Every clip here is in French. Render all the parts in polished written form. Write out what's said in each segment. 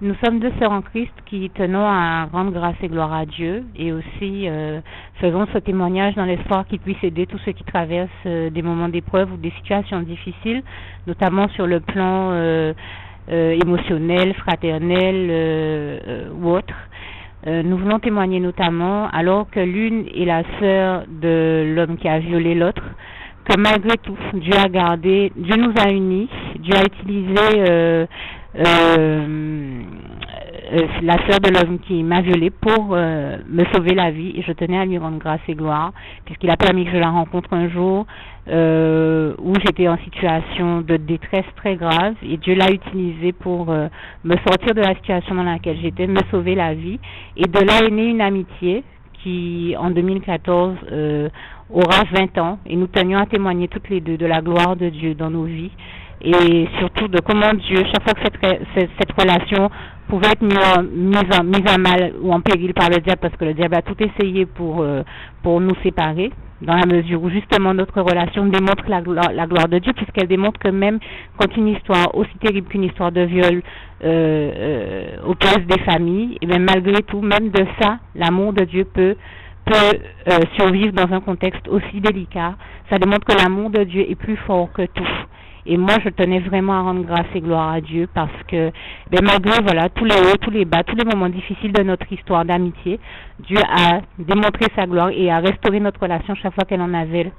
Nous sommes deux sœurs en Christ qui tenons à rendre grâce et gloire à Dieu et aussi faisons ce témoignage dans l'espoir qu'il puisse aider tous ceux qui traversent des moments d'épreuve ou des situations difficiles, notamment sur le plan émotionnel, fraternel ou autre. Nous voulons témoigner notamment alors que l'une est la sœur de l'homme qui a violé l'autre, que malgré tout, Dieu a gardé, Dieu nous a unis, Dieu a utilisé la sœur de l'homme qui m'a violée pour me sauver la vie, et je tenais à lui rendre grâce et gloire puisqu'il a permis que je la rencontre un jour où j'étais en situation de détresse très grave, et Dieu l'a utilisé pour me sortir de la situation dans laquelle j'étais, me sauver la vie, et de là est née une amitié qui en 2014 aura 20 ans, et nous tenions à témoigner toutes les deux de la gloire de Dieu dans nos vies et surtout de comment Dieu, chaque fois que cette relation pouvait être mise à mal ou en péril par le diable, parce que le diable a tout essayé pour nous séparer, dans la mesure où justement notre relation démontre la gloire de Dieu, puisqu'elle démontre que même quand une histoire aussi terrible qu'une histoire de viol oppose des familles, et bien malgré tout, même de ça, l'amour de Dieu peut survivre dans un contexte aussi délicat. Ça démontre que l'amour de Dieu est plus fort que tout. Et moi, je tenais vraiment à rendre grâce et gloire à Dieu parce que, malgré tous les hauts, tous les bas, tous les moments difficiles de notre histoire d'amitié, Dieu a démontré sa gloire et a restauré notre relation chaque fois qu'elle en avait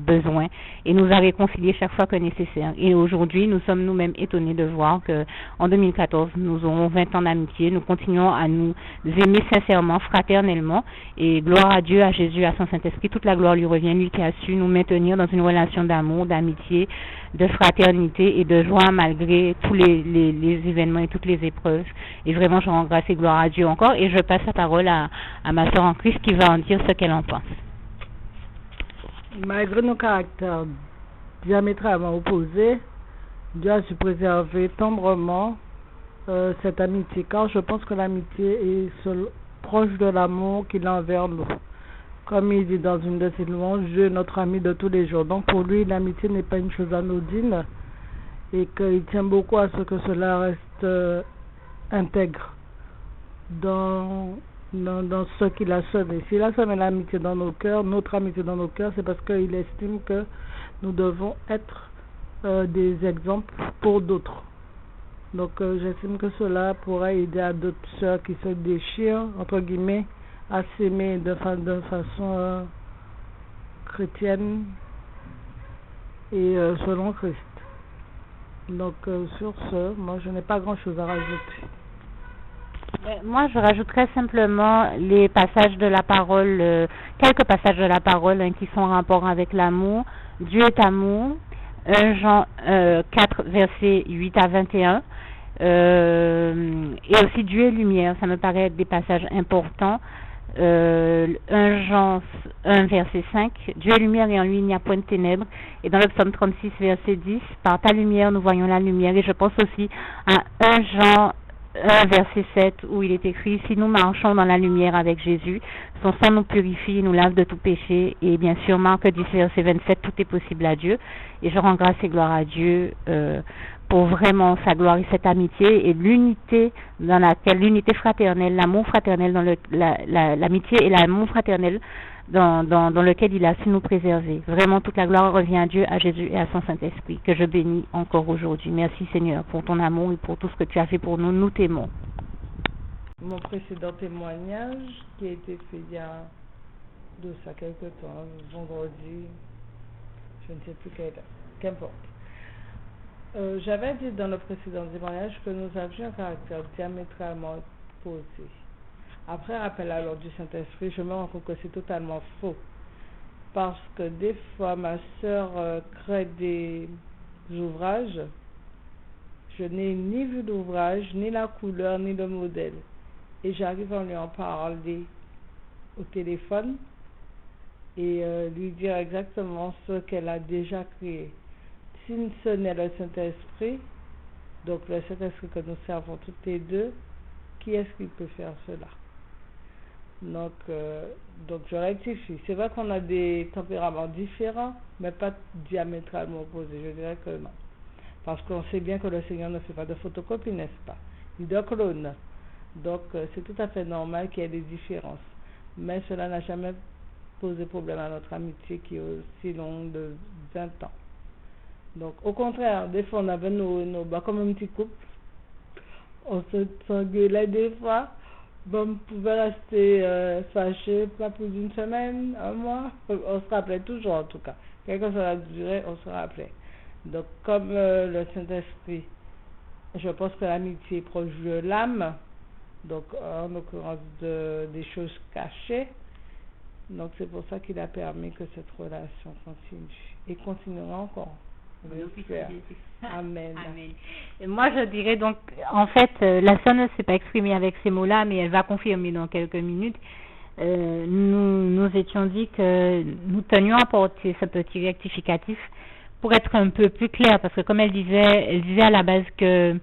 besoin, et nous a réconciliés chaque fois que nécessaire. Et aujourd'hui, nous sommes nous-mêmes étonnés de voir que en 2014, nous aurons 20 ans d'amitié, nous continuons à nous aimer sincèrement, fraternellement, et gloire à Dieu, à Jésus, à son Saint-Esprit, toute la gloire lui revient, lui qui a su nous maintenir dans une relation d'amour, d'amitié, de fraternité et de joie malgré tous les événements et toutes les épreuves. Et vraiment, je rends grâce et gloire à Dieu encore, et je passe la parole à ma sœur en Christ qui va en dire ce qu'elle en pense. Malgré nos caractères diamétralement opposés, Dieu a su préserver tendrement cette amitié, car je pense que l'amitié est proche de l'amour qu'il a envers nous. Comme il dit dans une de ses louanges, Dieu est notre ami de tous les jours. Donc pour lui, l'amitié n'est pas une chose anodine, et qu'il tient beaucoup à ce que cela reste intègre dans ce qu'il a semé. S'il a semé l'amitié dans nos cœurs, notre amitié dans nos cœurs, c'est parce qu'il estime que nous devons être des exemples pour d'autres. Donc j'estime que cela pourra aider à d'autres sœurs qui se déchirent, entre guillemets, à s'aimer de façon chrétienne et selon Christ. Donc sur ce, moi je n'ai pas grand chose à rajouter. Moi, je rajouterais simplement les passages de la parole, quelques passages de la parole qui sont en rapport avec l'amour. Dieu est amour, 1 Jean 4, versets 8 à 21. Et aussi Dieu est lumière, ça me paraît être des passages importants. 1 Jean 1, verset 5, Dieu est lumière et en lui il n'y a point de ténèbres. Et dans le psaume 36, verset 10, par ta lumière nous voyons la lumière. Et je pense aussi à 1 Jean 1, verset 7, où il est écrit, si nous marchons dans la lumière avec Jésus, son sang nous purifie et nous lave de tout péché. Et bien sûr, Marc 10, verset 27, tout est possible à Dieu. Et je rends grâce et gloire à Dieu pour vraiment sa gloire et cette amitié et l'unité dans laquelle, l'unité fraternelle, l'amour fraternel, dans l'amitié et l'amour fraternel dans lequel il a su nous préserver. Vraiment, toute la gloire revient à Dieu, à Jésus et à son Saint-Esprit, que je bénis encore aujourd'hui. Merci Seigneur pour ton amour et pour tout ce que tu as fait pour nous. Nous t'aimons. Mon précédent témoignage, qui a été fait il y a de ça quelque temps, vendredi, je ne sais plus qu'importe. J'avais dit dans le précédent témoignage que nous avions un caractère diamétralement opposé. Après rappel à l'ordre du Saint-Esprit, je me rends compte que c'est totalement faux. Parce que des fois, ma sœur crée des ouvrages. Je n'ai ni vu d'ouvrage, ni la couleur, ni le modèle. Et j'arrive à lui en parler au téléphone et lui dire exactement ce qu'elle a déjà créé. Si ce n'est le Saint-Esprit, donc le Saint-Esprit que nous servons toutes les deux, qui est-ce qui peut faire cela? Donc je rectifie. C'est vrai qu'on a des tempéraments différents, mais pas diamétralement opposés. Je dirais que non. Parce qu'on sait bien que le Seigneur ne fait pas de photocopie, n'est-ce pas? ni de clones. Donc, c'est tout à fait normal qu'il y ait des différences. Mais cela n'a jamais posé problème à notre amitié qui est aussi longue de 20 ans. Donc, au contraire, des fois, on avait nos comme un petit couple. On s'engueulait des fois. Bon, on pouvait rester fâchés pas plus d'une semaine, un mois. On se rappelait toujours, en tout cas. Quelle que soit la durée, on se rappelait. Donc, comme le Saint-Esprit, je pense que l'amitié est proche de l'âme. Donc, en l'occurrence, des choses cachées. Donc, c'est pour ça qu'il a permis que cette relation continue. Et continuera encore. Amen. Amen. Et moi, je dirais donc, en fait, la sœur ne s'est pas exprimée avec ces mots-là, mais elle va confirmer dans quelques minutes. Nous étions dit que nous tenions à porter ce petit rectificatif pour être un peu plus clair, parce que comme elle disait à la base que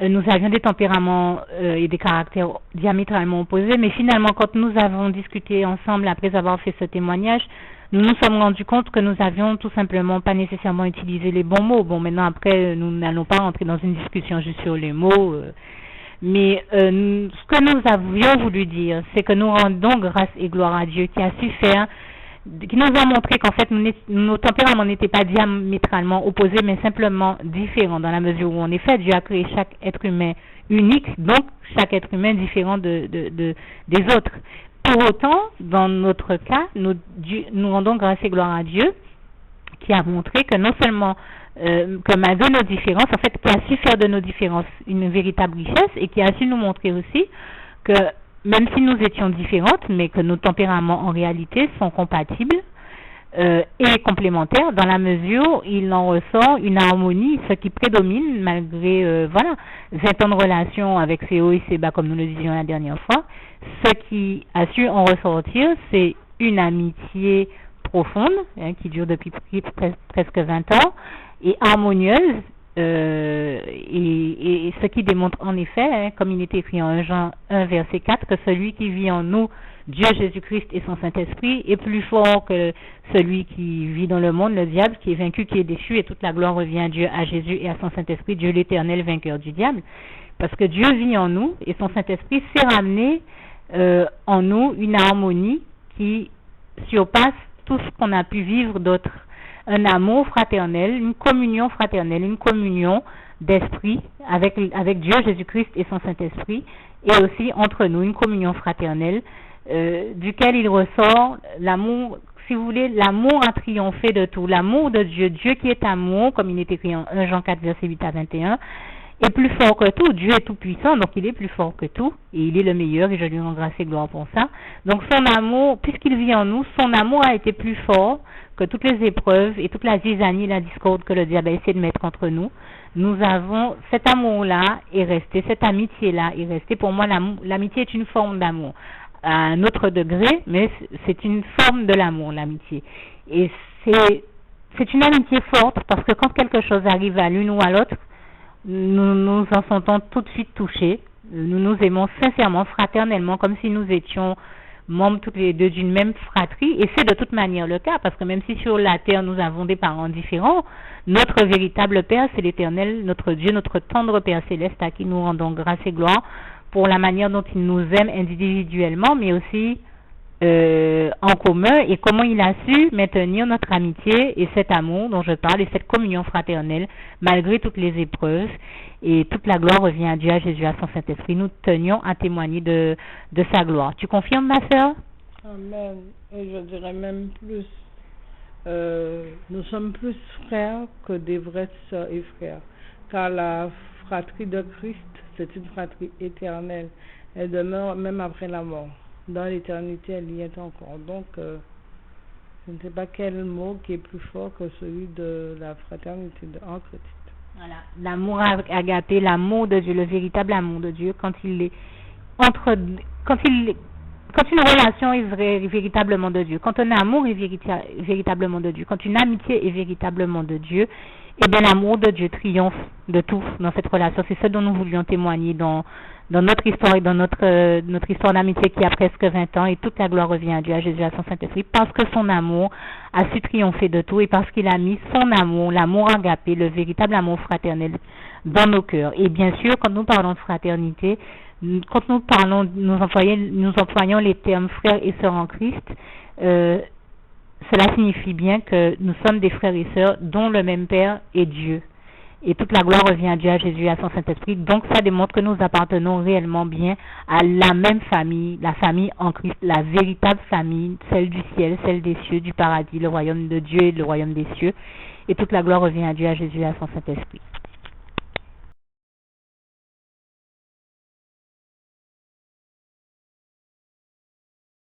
nous avions des tempéraments et des caractères diamétralement opposés, mais finalement, quand nous avons discuté ensemble après avoir fait ce témoignage, nous nous sommes rendus compte que nous avions tout simplement pas nécessairement utilisé les bons mots. Bon, maintenant, après, nous n'allons pas rentrer dans une discussion juste sur les mots, mais ce que nous avions voulu dire, c'est que nous rendons grâce et gloire à Dieu qui a su faire, qui nous a montré qu'en fait, nos tempéraments n'étaient pas diamétralement opposés, mais simplement différents, dans la mesure où, en effet, Dieu a créé chaque être humain unique, donc chaque être humain différent des autres. Pour autant, dans notre cas, nous rendons grâce et gloire à Dieu qui a montré que non seulement que malgré nos différences, en fait, qui a su faire de nos différences une véritable richesse et qui a su nous montrer aussi que même si nous étions différentes, mais que nos tempéraments en réalité sont compatibles et complémentaires dans la mesure où il en ressort une harmonie, ce qui prédomine malgré 20 ans de relation avec ces hauts et ces bas comme nous le disions la dernière fois. Ce qui a su en ressortir, c'est une amitié profonde qui dure depuis presque 20 ans et harmonieuse et ce qui démontre en effet, comme il est écrit en Jean 1 verset 4, que celui qui vit en nous, Dieu Jésus-Christ et son Saint-Esprit, est plus fort que celui qui vit dans le monde, le diable, qui est vaincu, qui est déchu, et toute la gloire revient à Dieu, à Jésus et à son Saint-Esprit, Dieu l'Éternel, vainqueur du diable. Parce que Dieu vit en nous et son Saint-Esprit sait ramener en nous une harmonie qui surpasse tout ce qu'on a pu vivre d'autre. Un amour fraternel, une communion fraternelle, une communion d'esprit avec Dieu, Jésus-Christ et son Saint-Esprit, et aussi entre nous, une communion fraternelle duquel il ressort l'amour, si vous voulez, l'amour a triomphé de tout, l'amour de Dieu, Dieu qui est amour, comme il est écrit en 1 Jean 4, verset 8 à 21, est plus fort que tout. Dieu est tout puissant, donc il est plus fort que tout, et il est le meilleur, et je lui rends grâce et gloire pour ça. Donc son amour, puisqu'il vit en nous, son amour a été plus fort que toutes les épreuves et toute la zizanie, la discorde que le diable a essayé de mettre entre nous. Nous avons, cet amour-là est resté, cette amitié-là est restée. Pour moi, l'amitié est une forme d'amour, à un autre degré, mais c'est une forme de l'amour, l'amitié. Et c'est une amitié forte, parce que quand quelque chose arrive à l'une ou à l'autre, nous nous en sentons tout de suite touchés. Nous nous aimons sincèrement, fraternellement, comme si nous étions membres toutes les deux d'une même fratrie. Et c'est de toute manière le cas, parce que même si sur la terre nous avons des parents différents, notre véritable Père, c'est l'Éternel, notre Dieu, notre tendre Père céleste, à qui nous rendons grâce et gloire pour la manière dont il nous aime individuellement, mais aussi en commun, et comment il a su maintenir notre amitié et cet amour dont je parle et cette communion fraternelle malgré toutes les épreuves, et toute la gloire revient à Dieu, à Jésus, à son Saint-Esprit. Nous tenions à témoigner de sa gloire. Tu confirmes, ma sœur? Amen. Et je dirais même plus, nous sommes plus frères que des vrais sœurs et frères, car la fratrie de Christ, c'est une fratrie éternelle. Elle demeure même après la mort. Dans l'éternité, elle y est encore. Donc, je ne sais pas quel mot qui est plus fort que celui de la fraternité en Christ. Voilà, l'amour agapé, l'amour de Dieu, le véritable amour de Dieu, quand une relation est véritablement de Dieu, quand un amour est véritablement de Dieu, quand une amitié est véritablement de Dieu, eh bien l'amour de Dieu triomphe de tout dans cette relation. C'est ce dont nous voulions témoigner dans notre histoire et dans notre histoire d'amitié qui a presque 20 ans, et toute la gloire revient à Dieu, à Jésus, à son Saint-Esprit, parce que son amour a su triompher de tout, et parce qu'il a mis son amour, l'amour agapé, le véritable amour fraternel, dans nos cœurs. Et bien sûr, quand nous parlons de fraternité, quand nous employons les termes frères et sœurs en Christ, cela signifie bien que nous sommes des frères et sœurs dont le même Père est Dieu. Et toute la gloire revient à Dieu, à Jésus et à son Saint-Esprit. Donc ça démontre que nous appartenons réellement bien à la même famille, la famille en Christ, la véritable famille, celle du ciel, celle des cieux, du paradis, le royaume de Dieu et le royaume des cieux. Et toute la gloire revient à Dieu, à Jésus et à son Saint-Esprit.